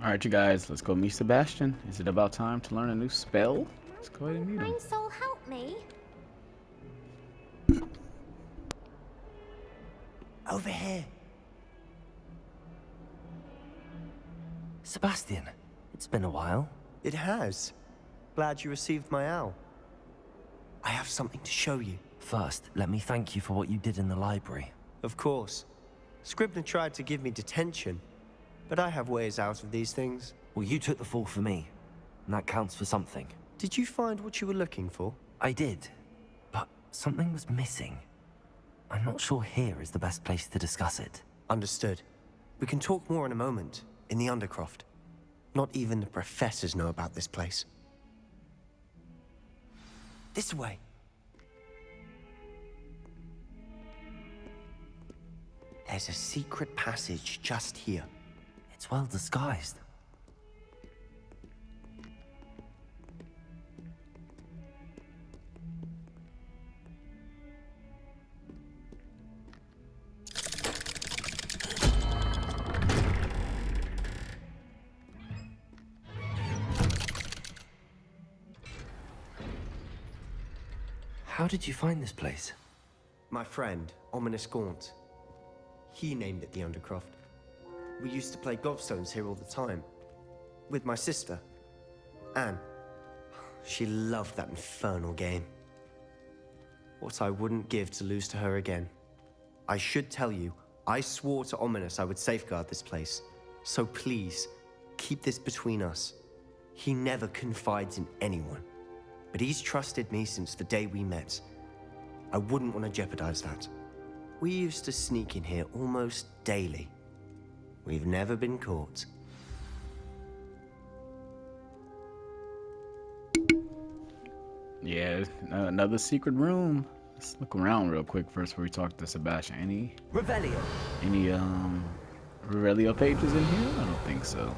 Alright, you guys, let's go meet Sebastian. Is it about time to learn a new spell? Let's go ahead and meet him. Kind soul, help me. Over here. Sebastian, it's been a while. It has. Glad you received my owl. I have something to show you. First, let me thank you for what you did in the library. Of course. Scribner tried to give me detention, but I have ways out of these things. Well, you took the fall for me, and that counts for something. Did you find what you were looking for? I did, but something was missing. I'm not sure here is the best place to discuss it. Understood. We can talk more in a moment, in the Undercroft. Not even the professors know about this place. This way. There's a secret passage just here. It's well disguised. How did you find this place? My friend, Ominous Gaunt. He named it the Undercroft. We used to play gobstones here all the time. With my sister, Anne. She loved that infernal game. What I wouldn't give to lose to her again. I should tell you, I swore to Ominous I would safeguard this place. So please, keep this between us. He never confides in anyone. But he's trusted me since the day we met. I wouldn't want to jeopardize that. We used to sneak in here almost daily. We've never been caught. Yeah, another secret room. Let's look around real quick first before we talk to Sebastian. Any Revelio pages in here? I don't think so.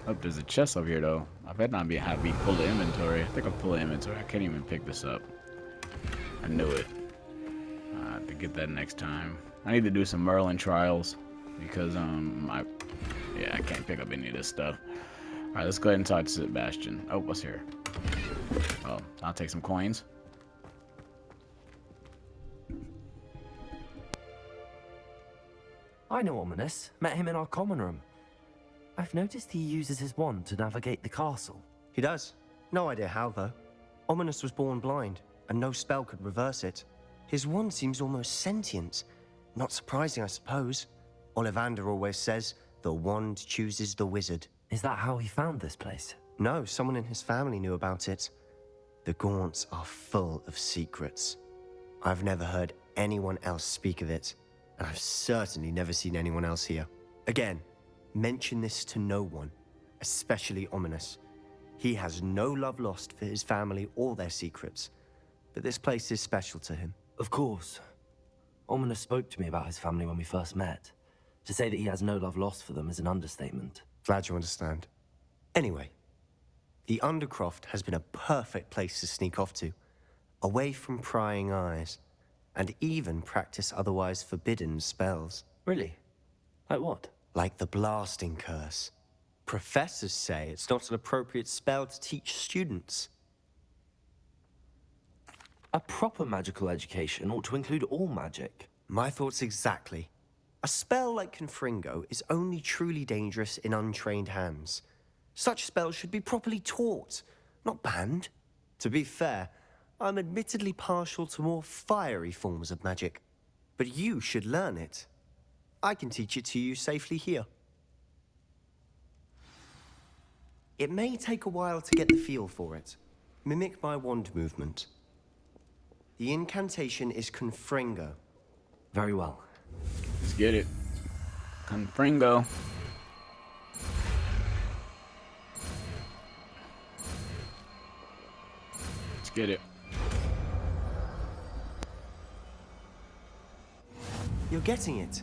Oh, there's a chest over here though. I bet not be full of inventory. I think I'm full of inventory. I can't even pick this up. I knew it. I have to get that next time. I need to do some Merlin trials because I can't pick up any of this stuff. All right, let's go ahead and talk to Sebastian. Oh, what's here? Oh, I'll take some coins. I know Ominous. Met him in our common room. I've noticed he uses his wand to navigate the castle. He does. No idea how, though. Ominous was born blind, and no spell could reverse it. His wand seems almost sentient. Not surprising, I suppose. Ollivander always says, the wand chooses the wizard. Is that how he found this place? No, someone in his family knew about it. The Gaunts are full of secrets. I've never heard anyone else speak of it, and I've certainly never seen anyone else here. Again, mention this to no one, especially Ominous. He has no love lost for his family or their secrets, but this place is special to him. Of course. Ominous spoke to me about his family when we first met. To say that he has no love lost for them is an understatement. Glad you understand. Anyway, the Undercroft has been a perfect place to sneak off to, away from prying eyes, and even practice otherwise forbidden spells. Really? Like what? Like the blasting curse. Professors say it's not an appropriate spell to teach students. A proper magical education ought to include all magic. My thoughts exactly. A spell like Confringo is only truly dangerous in untrained hands. Such spells should be properly taught, not banned. To be fair, I'm admittedly partial to more fiery forms of magic. But you should learn it. I can teach it to you safely here. It may take a while to get the feel for it. Mimic my wand movement. The incantation is Confringo. Very well. Let's get it. Confringo. Let's get it. You're getting it.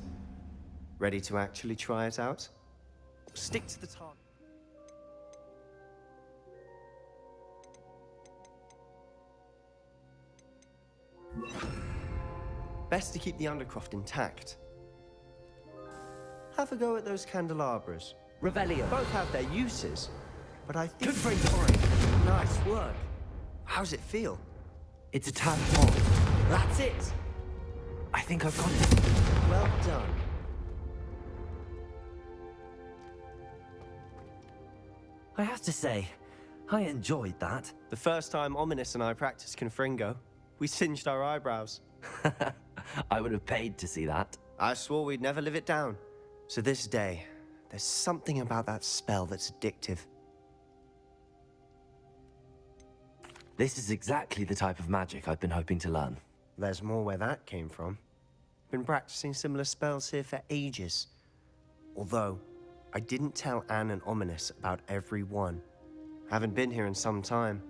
Ready to actually try it out? Stick to the target. Best to keep the Undercroft intact. Have a go at those candelabras. Revelio. Both have their uses, but I think... Confringo. Nice work. How's it feel? It's a tad hot. That's it. I think I've got it. Well done. I have to say, I enjoyed that. The first time Ominous and I practiced Confringo, we singed our eyebrows. I would have paid to see that. I swore we'd never live it down. So this day, there's something about that spell that's addictive. This is exactly the type of magic I've been hoping to learn. There's more where that came from. Been practicing similar spells here for ages. Although, I didn't tell Anne and Ominous about every one. Haven't been here in some time.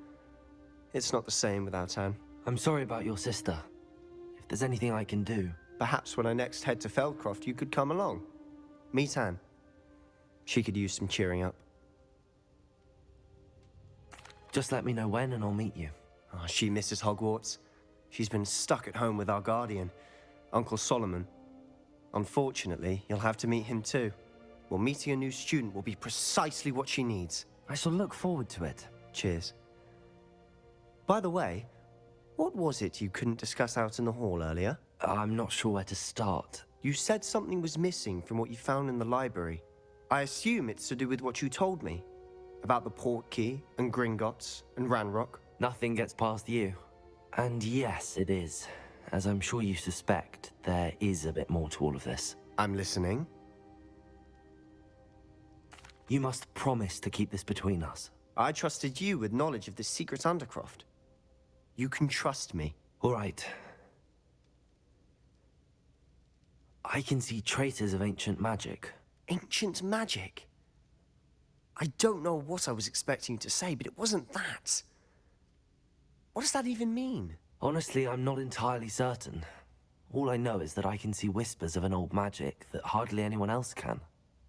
It's not the same without Anne. I'm sorry about your sister. If there's anything I can do... Perhaps when I next head to Feldcroft, you could come along. Meet Anne. She could use some cheering up. Just let me know when and I'll meet you. Oh, she misses Hogwarts. She's been stuck at home with our guardian, Uncle Solomon. Unfortunately, you'll have to meet him too. Well, meeting a new student will be precisely what she needs. I shall look forward to it. Cheers. By the way, what was it you couldn't discuss out in the hall earlier? I'm not sure where to start. You said something was missing from what you found in the library. I assume it's to do with what you told me. About the port key, and Gringotts, and Ranrock. Nothing gets past you. And yes, it is. As I'm sure you suspect, there is a bit more to all of this. I'm listening. You must promise to keep this between us. I trusted you with knowledge of this secret Undercroft. You can trust me. All right. I can see traces of ancient magic. Ancient magic? I don't know what I was expecting you to say, but it wasn't that. What does that even mean? Honestly, I'm not entirely certain. All I know is that I can see whispers of an old magic that hardly anyone else can.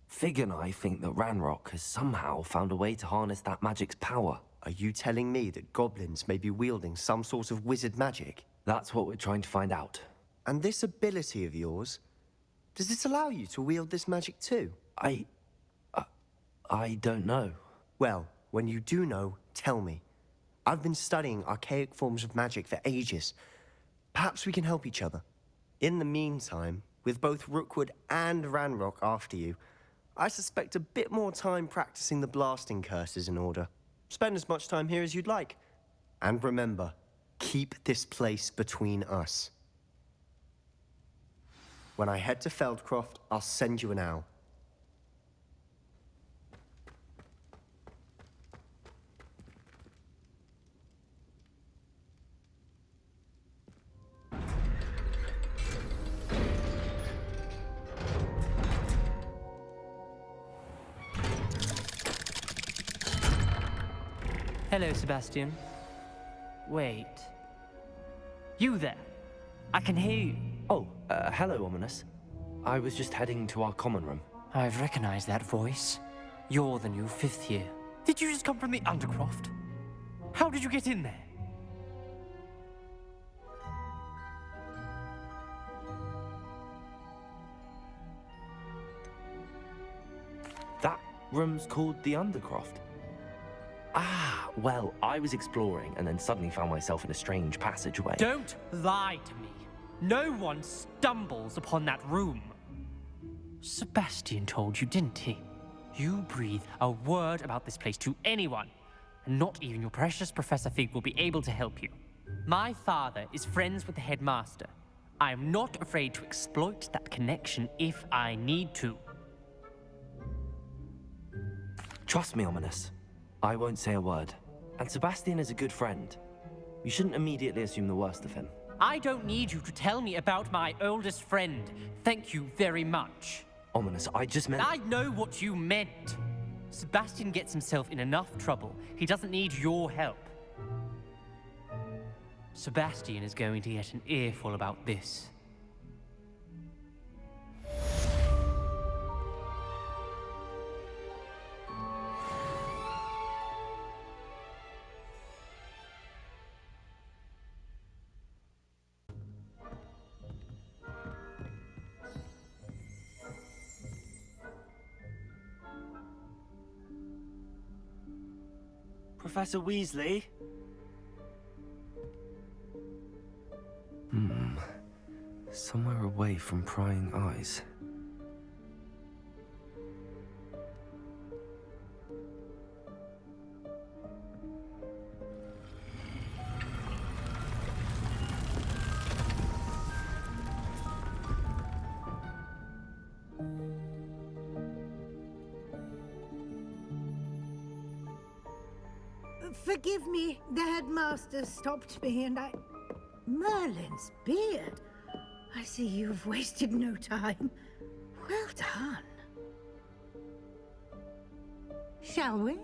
Fig and I think that Ranrock has somehow found a way to harness that magic's power. Are you telling me that goblins may be wielding some sort of wizard magic? That's what we're trying to find out. And this ability of yours, does it allow you to wield this magic too? I don't know. Well, when you do know, tell me. I've been studying archaic forms of magic for ages. Perhaps we can help each other. In the meantime, with both Rookwood and Ranrock after you, I suspect a bit more time practicing the blasting curse is in order. Spend as much time here as you'd like. And remember, keep this place between us. When I head to Feldcroft, I'll send you an owl. Hello, Sebastian. Wait. You there? I can hear you. Oh, hello, Ominous. I was just heading to our common room. I've recognized that voice. You're the new 5th year. Did you just come from the Undercroft? How did you get in there? That room's called the Undercroft. Ah, well, I was exploring and then suddenly found myself in a strange passageway. Don't lie to me. No one stumbles upon that room. Sebastian told you, didn't he? You breathe a word about this place to anyone, and not even your precious Professor Fig will be able to help you. My father is friends with the headmaster. I am not afraid to exploit that connection if I need to. Trust me, Ominous. I won't say a word. And Sebastian is a good friend. You shouldn't immediately assume the worst of him. I don't need you to tell me about my oldest friend. Thank you very much. Ominous, I just meant... I know what you meant. Sebastian gets himself in enough trouble. He doesn't need your help. Sebastian is going to get an earful about this. Professor Weasley? Somewhere away from prying eyes. Forgive me, the headmaster stopped me and I... Merlin's beard. I see you've wasted no time. Well done. Shall we?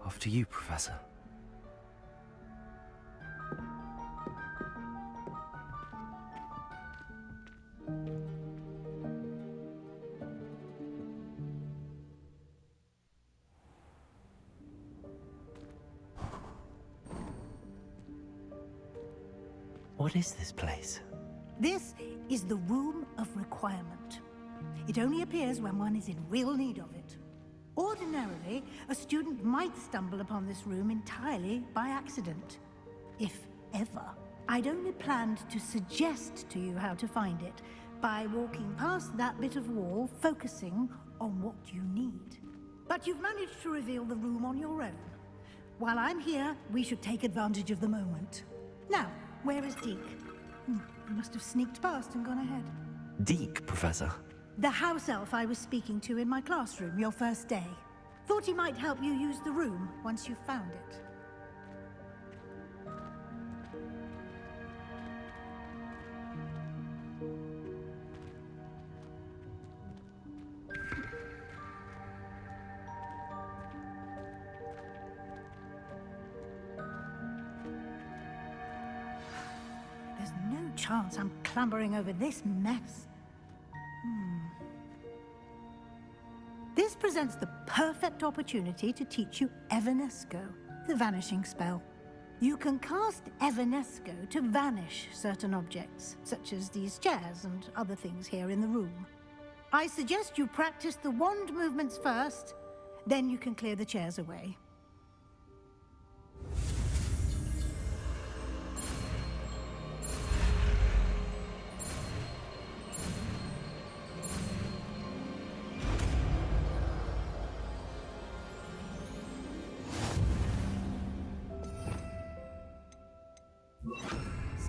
After you, Professor. What is this place? This is the Room of Requirement. It only appears when one is in real need of it. Ordinarily, a student might stumble upon this room entirely by accident. If ever. I'd only planned to suggest to you how to find it by walking past that bit of wall, focusing on what you need. But you've managed to reveal the room on your own. While I'm here, we should take advantage of the moment. Now, where is Deke? He must have sneaked past and gone ahead. Deke, Professor. The house elf I was speaking to in my classroom your first day. Thought he might help you use the room once you found it. There's no chance I'm clambering over this mess. This presents the perfect opportunity to teach you Evanesco, the vanishing spell. You can cast Evanesco to vanish certain objects, such as these chairs and other things here in the room. I suggest you practice the wand movements first, then you can clear the chairs away.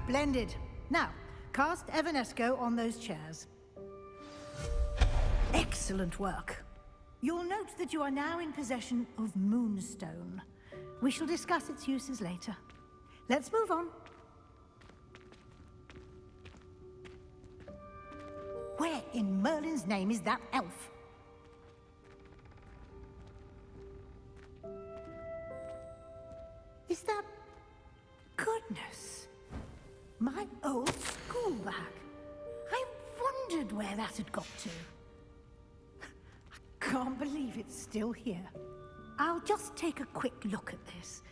Splendid. Now, cast Evanesco on those chairs. Excellent work. You'll note that you are now in possession of Moonstone. We shall discuss its uses later. Let's move on. Where in Merlin's name is that elf? Is that... Goodness. My old school bag. I wondered where that had got to. I can't believe it's still here. I'll just take a quick look at this.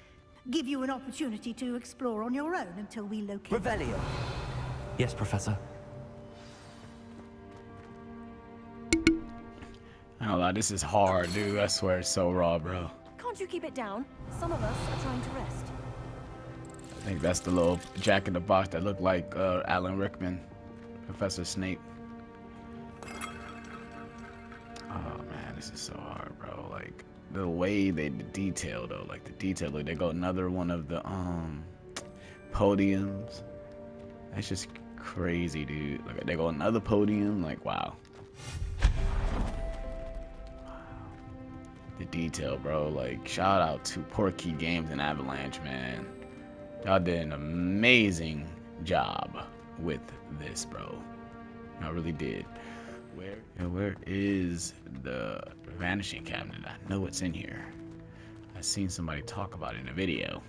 Give you an opportunity to explore on your own until we locate... Revelio. Yes, Professor. I don't lie, this is hard, dude. I swear it's so raw, bro. Can't you keep it down? Some of us are trying to rest. I think that's the little Jack in the Box that looked like Alan Rickman, Professor Snape. Oh man, this is so hard, bro. Like the way they detail though, like the detail. Like they go another one of the podiums. That's just crazy, dude. Like they go another podium. Like wow. The detail, bro. Like shout out to Porky Games and Avalanche, man. Y'all did an amazing job with this, bro. Y'all really did. Where is the vanishing cabinet? I know it's in here. I've seen somebody talk about it in a video.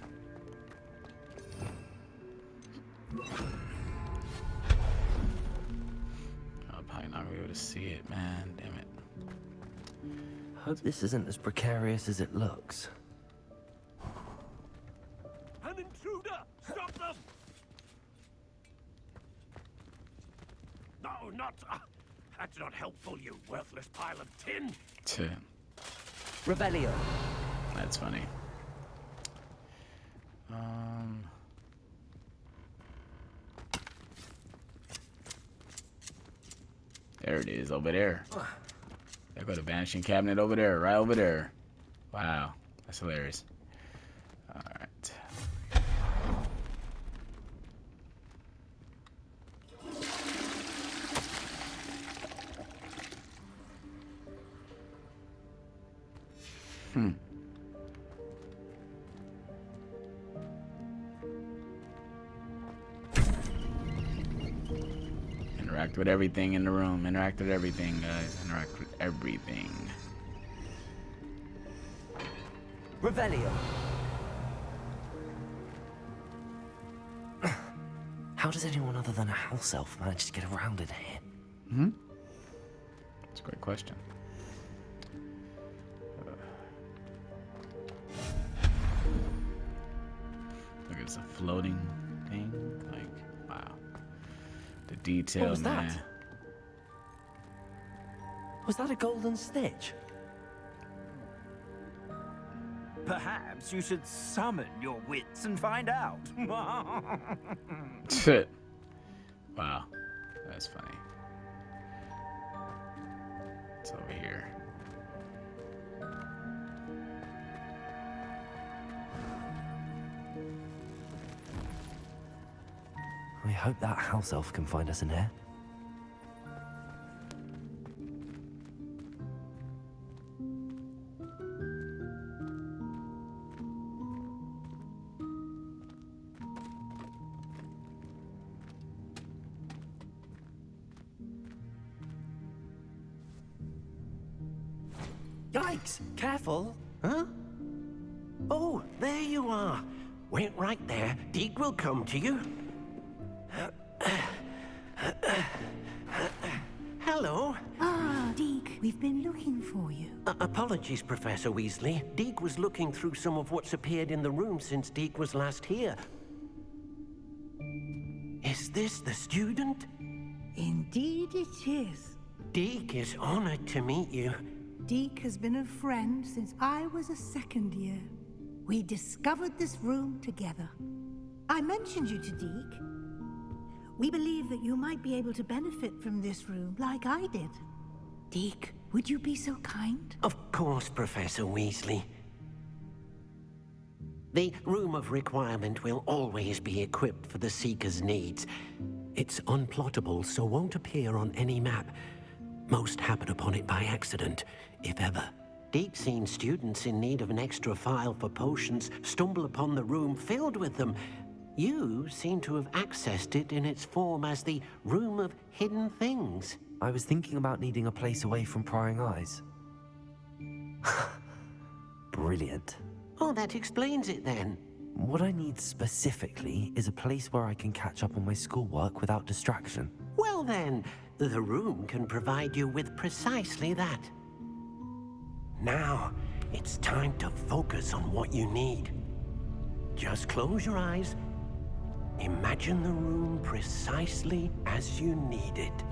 I'm probably not gonna be able to see it, man. Damn it. Hope this isn't as precarious as it looks. An intruder! Stop them! No, not... that's not helpful, you worthless pile of tin! Tin. Revelio. That's funny. There it is, over there. There go the vanishing cabinet over there, right over there. Wow, that's hilarious. All right. Interact with everything in the room. Interact with everything, guys. Interact with everything. Revelio. How does anyone other than a house elf manage to get around in here? That's a great question. Look, it's a floating thing. Like, wow. The detail, What was man. that? Was that a golden stitch? Perhaps you should summon your wits and find out. Wow, that's funny. It's over here. We hope that house elf can find us in here. Yikes! Careful! Huh? Oh, there you are. Wait right there. Deke will come to you. Hello. Ah, Deke, we've been looking for you. Apologies, Professor Weasley. Deke was looking through some of what's appeared in the room since Deke was last here. Is this the student? Indeed it is. Deke is honored to meet you. Deke has been a friend since I was a second year. We discovered this room together. I mentioned you to Deke. We believe that you might be able to benefit from this room like I did. Deke, would you be so kind? Of course, Professor Weasley. The Room of Requirement will always be equipped for the Seeker's needs. It's unplottable, so won't appear on any map. Most happen upon it by accident, if ever. Deke's seen students in need of an extra file for potions stumble upon the room filled with them. You seem to have accessed it in its form as the Room of Hidden Things. I was thinking about needing a place away from prying eyes. Brilliant. Oh, that explains it then. What I need specifically is a place where I can catch up on my schoolwork without distraction. Well then, the room can provide you with precisely that. Now, it's time to focus on what you need. Just close your eyes. Imagine the room precisely as you need it.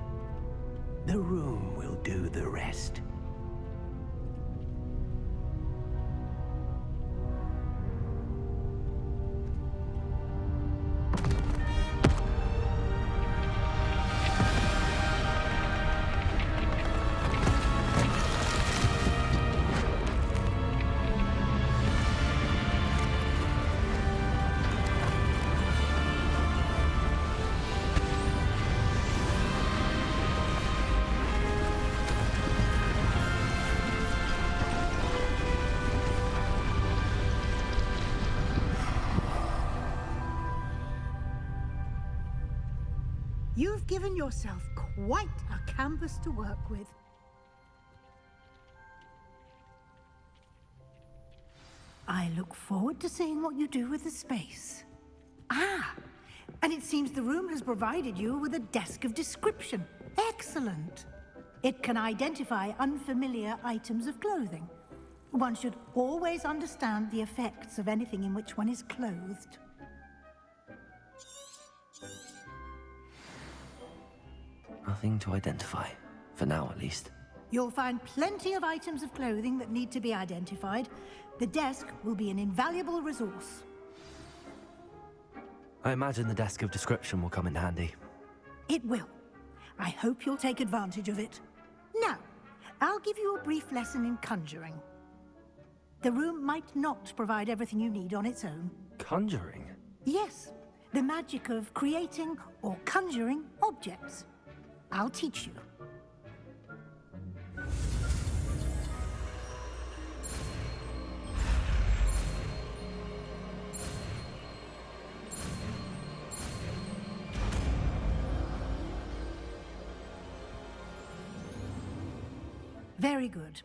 The room will do the rest. You've given yourself quite a canvas to work with. I look forward to seeing what you do with the space. Ah, and it seems the room has provided you with a desk of description. Excellent. It can identify unfamiliar items of clothing. One should always understand the effects of anything in which one is clothed. Nothing to identify. For now, at least. You'll find plenty of items of clothing that need to be identified. The desk will be an invaluable resource. I imagine the desk of description will come in handy. It will. I hope you'll take advantage of it. Now, I'll give you a brief lesson in conjuring. The room might not provide everything you need on its own. Conjuring? Yes, the magic of creating or conjuring objects. I'll teach you. Very good.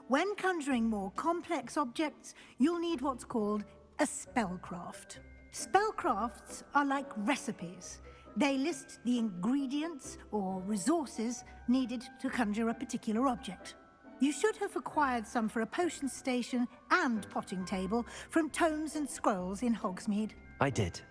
When conjuring more complex objects, you'll need what's called a spellcraft. Spellcrafts are like recipes. They list the ingredients or resources needed to conjure a particular object. You should have acquired some for a potion station and potting table from tomes and scrolls in Hogsmeade. I did.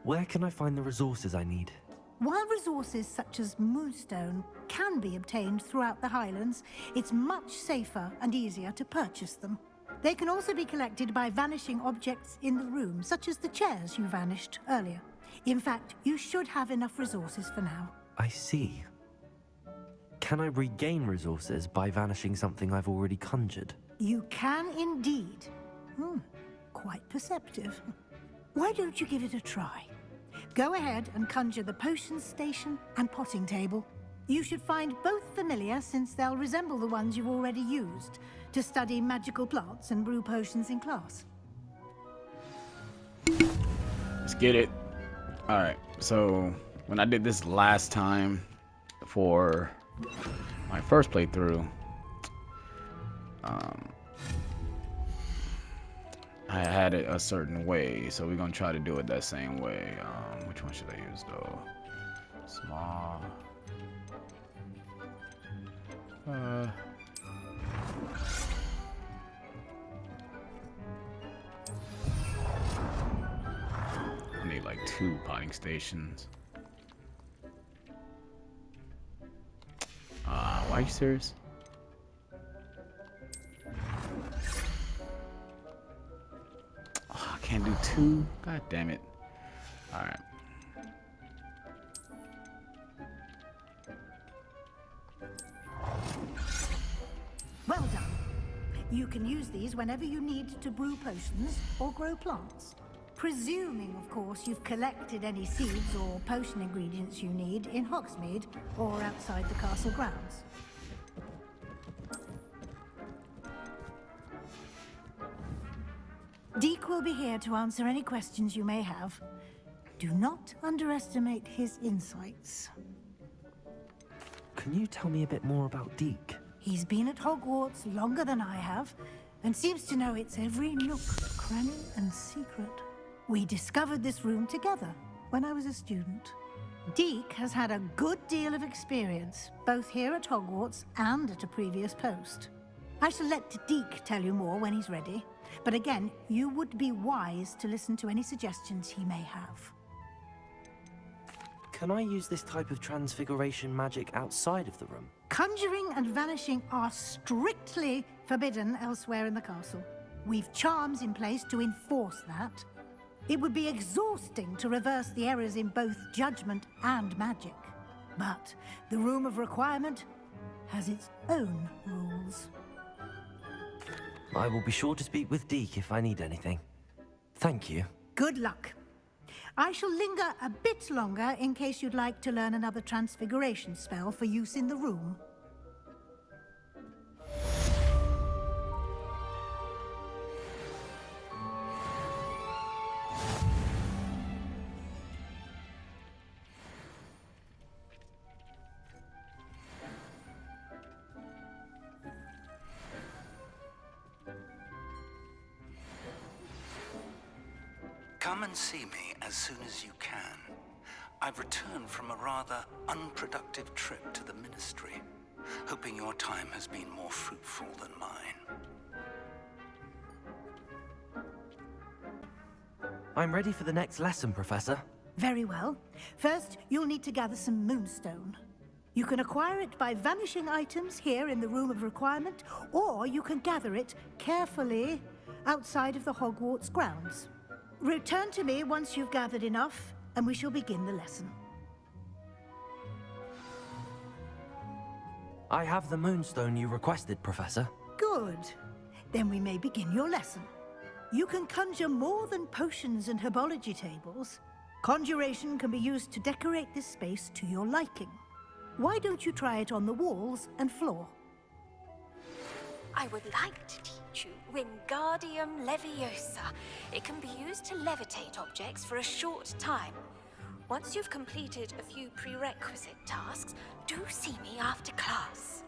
Where can I find the resources I need? While resources such as Moonstone can be obtained throughout the Highlands, it's much safer and easier to purchase them. They can also be collected by vanishing objects in the room, such as the chairs you vanished earlier. In fact, you should have enough resources for now. I see. Can I regain resources by vanishing something I've already conjured? You can indeed. Quite perceptive. Why don't you give it a try? Go ahead and conjure the potion station and potting table. You should find both familiar, since they'll resemble the ones you've already used to study magical plants and brew potions in class. Let's get it. Alright, so when I did this last time for my first playthrough, I had it a certain way, so we're gonna try to do it that same way. Which one should I use though? Small. I need like 2 potting stations. Why are you serious? I can't do 2. God damn it. All right. Well done. You can use these whenever you need to brew potions or grow plants. Presuming, of course, you've collected any seeds or potion ingredients you need in Hogsmeade or outside the castle grounds. Deek will be here to answer any questions you may have. Do not underestimate his insights. Can you tell me a bit more about Deek? He's been at Hogwarts longer than I have, and seems to know its every nook, cranny, and secret. We discovered this room together when I was a student. Deek has had a good deal of experience, both here at Hogwarts and at a previous post. I shall let Deek tell you more when he's ready, but again, you would be wise to listen to any suggestions he may have. Can I use this type of transfiguration magic outside of the room? Conjuring and vanishing are strictly forbidden elsewhere in the castle. We've charms in place to enforce that. It would be exhausting to reverse the errors in both judgment and magic. But the Room of Requirement has its own rules. I will be sure to speak with Deek if I need anything. Thank you. Good luck. I shall linger a bit longer in case you'd like to learn another transfiguration spell for use in the room. Come and see me as soon as you can. I've returned from a rather unproductive trip to the Ministry, hoping your time has been more fruitful than mine. I'm ready for the next lesson, Professor. Very well. First, you'll need to gather some Moonstone. You can acquire it by vanishing items here in the Room of Requirement, or you can gather it carefully outside of the Hogwarts grounds. Return to me once you've gathered enough, and we shall begin the lesson. I have the moonstone you requested, Professor. Good. Then we may begin your lesson. You can conjure more than potions and herbology tables. Conjuration can be used to decorate this space to your liking. Why don't you try it on the walls and floor? I would like to teach you Wingardium Leviosa. It can be used to levitate objects for a short time. Once you've completed a few prerequisite tasks, do see me after class.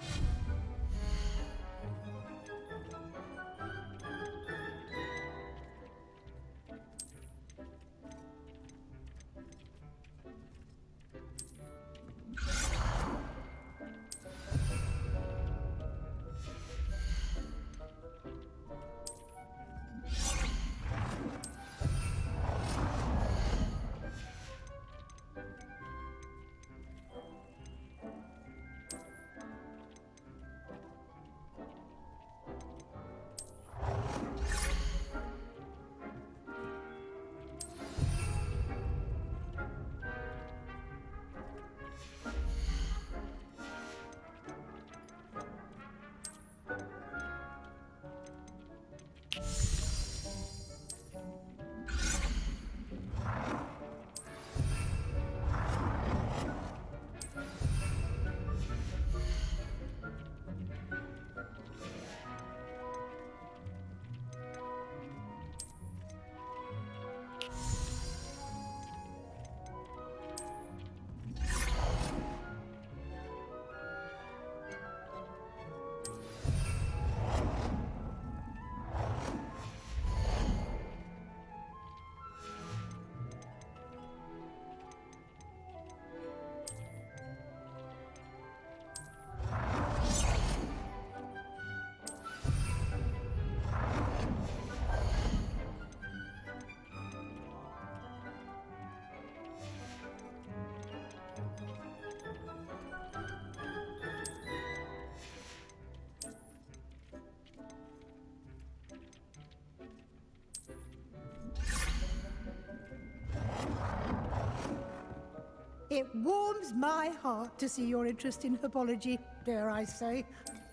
It warms my heart to see your interest in herbology, dare I say,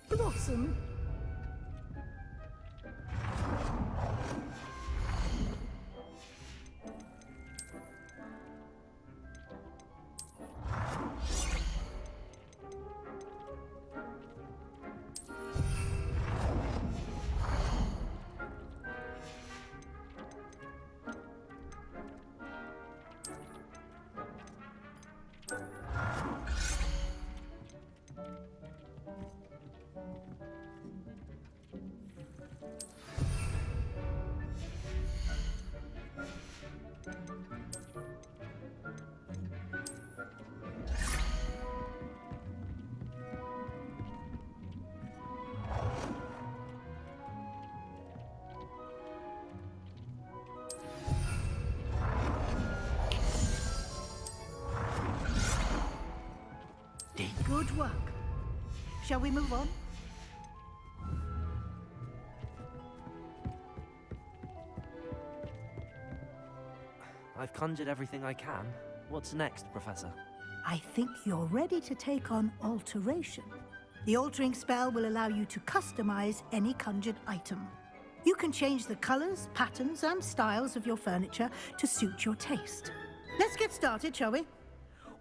blossom. Good work. Shall we move on? I've conjured everything I can. What's next, Professor? I think you're ready to take on alteration. The altering spell will allow you to customize any conjured item. You can change the colors, patterns, and styles of your furniture to suit your taste. Let's get started, shall we?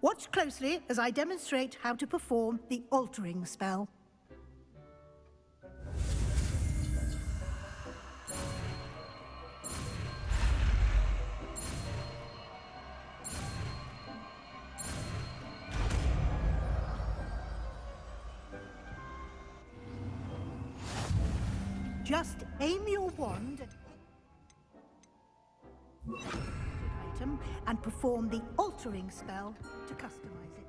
Watch closely as I demonstrate how to perform the altering spell. Just aim your wand at item and perform the altering spell to customize it.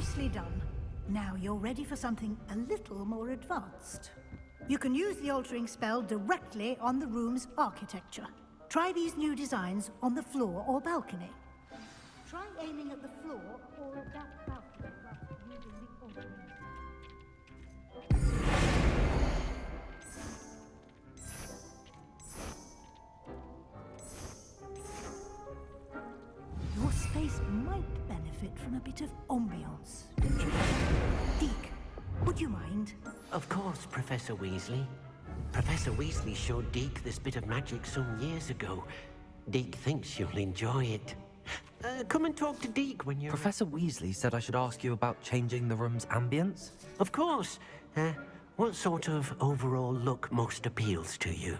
Nicely done. Now you're ready for something a little more advanced. You can use the altering spell directly on the room's architecture. Try these new designs on the floor or balcony. Try aiming at the floor or at that balcony while using the altering Your space might benefit from a bit of ambiance, don't you? Deke, would you mind? Of course, Professor Weasley. Professor Weasley showed Deke this bit of magic some years ago. Deke thinks you'll enjoy it. Come and talk to Deke when you're... Professor Weasley said I should ask you about changing the room's ambience. Of course. What sort of overall look most appeals to you?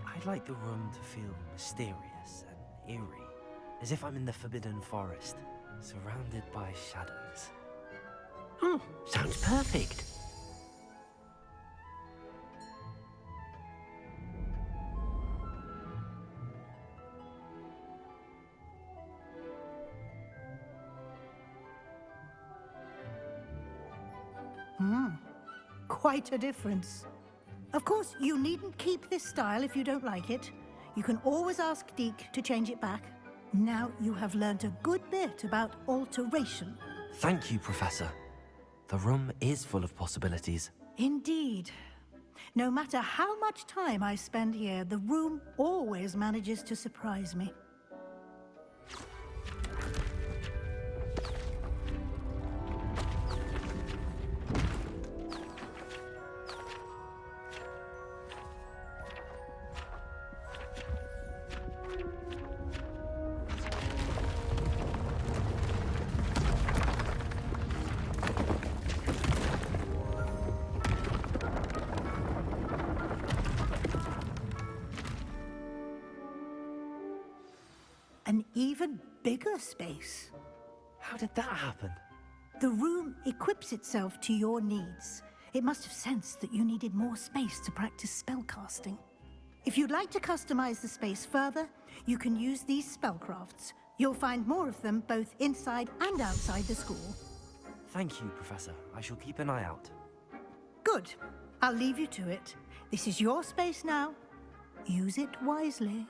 I'd like the room to feel mysterious and eerie, as if I'm in the Forbidden Forest, surrounded by shadows. Oh, sounds perfect. Quite a difference. Of course, you needn't keep this style if you don't like it. You can always ask Deke to change it back. Now you have learnt a good bit about alteration. Thank you, Professor. The room is full of possibilities. Indeed. No matter how much time I spend here, the room always manages to surprise me. An even bigger space. How did that happen? The room equips itself to your needs. It must have sensed that you needed more space to practice spellcasting. If you'd like to customize the space further, you can use these spellcrafts. You'll find more of them both inside and outside the school. Thank you, Professor. I shall keep an eye out. Good. I'll leave you to it. This is your space now. Use it wisely.